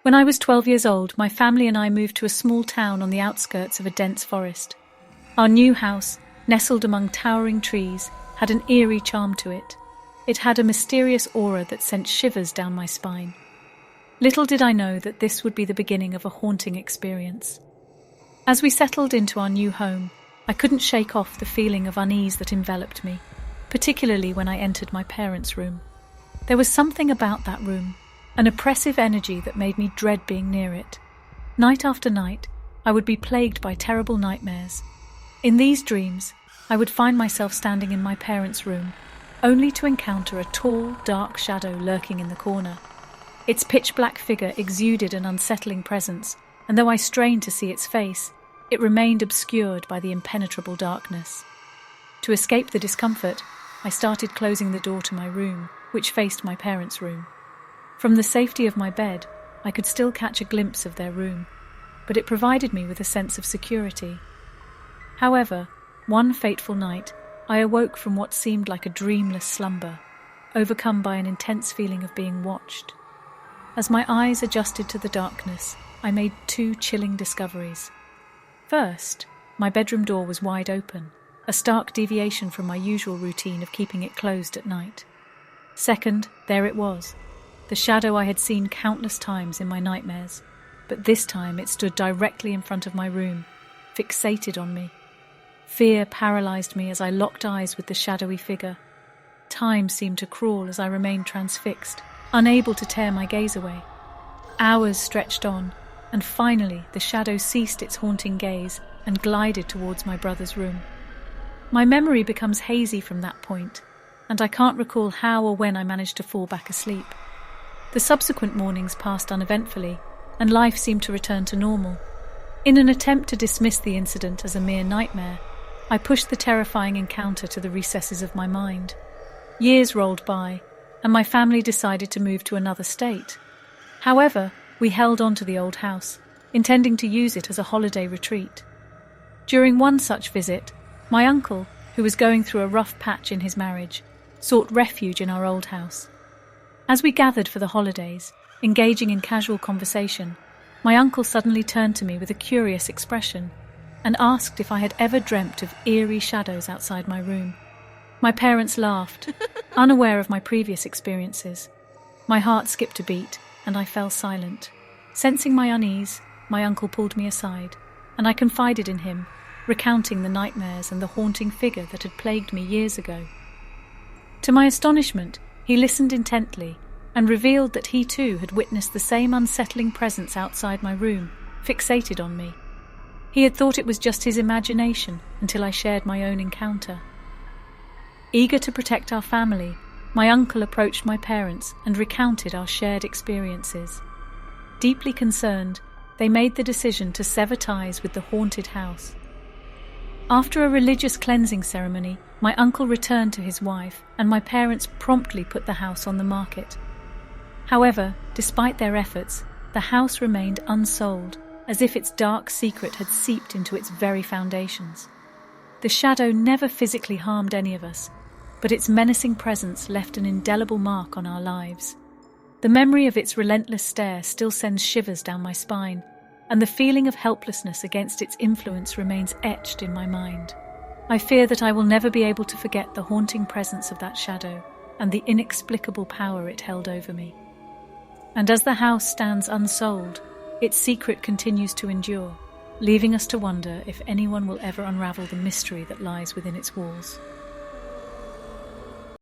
When I was 12 years old, my family and I moved to a small town on the outskirts of a dense forest. Our new house, nestled among towering trees, had an eerie charm to it. It had a mysterious aura that sent shivers down my spine. Little did I know that this would be the beginning of a haunting experience. As we settled into our new home, I couldn't shake off the feeling of unease that enveloped me, particularly when I entered my parents' room. There was something about that room, an oppressive energy that made me dread being near it. Night after night, I would be plagued by terrible nightmares. In these dreams, I would find myself standing in my parents' room, only to encounter a tall, dark shadow lurking in the corner. Its pitch-black figure exuded an unsettling presence, and though I strained to see its face, it remained obscured by the impenetrable darkness. To escape the discomfort, I started closing the door to my room, which faced my parents' room. From the safety of my bed, I could still catch a glimpse of their room, but it provided me with a sense of security. However, one fateful night, I awoke from what seemed like a dreamless slumber, overcome by an intense feeling of being watched. As my eyes adjusted to the darkness, I made two chilling discoveries. First, my bedroom door was wide open, a stark deviation from my usual routine of keeping it closed at night. Second, there it was, the shadow I had seen countless times in my nightmares, but this time it stood directly in front of my room, fixated on me. Fear paralyzed me as I locked eyes with the shadowy figure. Time seemed to crawl as I remained transfixed, unable to tear my gaze away. Hours stretched on, and finally the shadow ceased its haunting gaze and glided towards my brother's room. My memory becomes hazy from that point, and I can't recall how or when I managed to fall back asleep. The subsequent mornings passed uneventfully, and life seemed to return to normal. In an attempt to dismiss the incident as a mere nightmare, I pushed the terrifying encounter to the recesses of my mind. Years rolled by, and my family decided to move to another state. However, we held on to the old house, intending to use it as a holiday retreat. During one such visit, my uncle, who was going through a rough patch in his marriage, sought refuge in our old house. As we gathered for the holidays, engaging in casual conversation, my uncle suddenly turned to me with a curious expression and asked if I had ever dreamt of eerie shadows outside my room. My parents laughed, unaware of my previous experiences. My heart skipped a beat, and I fell silent. Sensing my unease, my uncle pulled me aside, and I confided in him, recounting the nightmares and the haunting figure that had plagued me years ago. To my astonishment, he listened intently and revealed that he too had witnessed the same unsettling presence outside my room, fixated on me. He had thought it was just his imagination until I shared my own encounter. Eager to protect our family, my uncle approached my parents and recounted our shared experiences. Deeply concerned, they made the decision to sever ties with the haunted house. After a religious cleansing ceremony, my uncle returned to his wife, and my parents promptly put the house on the market. However, despite their efforts, the house remained unsold, as if its dark secret had seeped into its very foundations. The shadow never physically harmed any of us, but its menacing presence left an indelible mark on our lives. The memory of its relentless stare still sends shivers down my spine, and the feeling of helplessness against its influence remains etched in my mind. I fear that I will never be able to forget the haunting presence of that shadow and the inexplicable power it held over me. And as the house stands unsold, its secret continues to endure, leaving us to wonder if anyone will ever unravel the mystery that lies within its walls.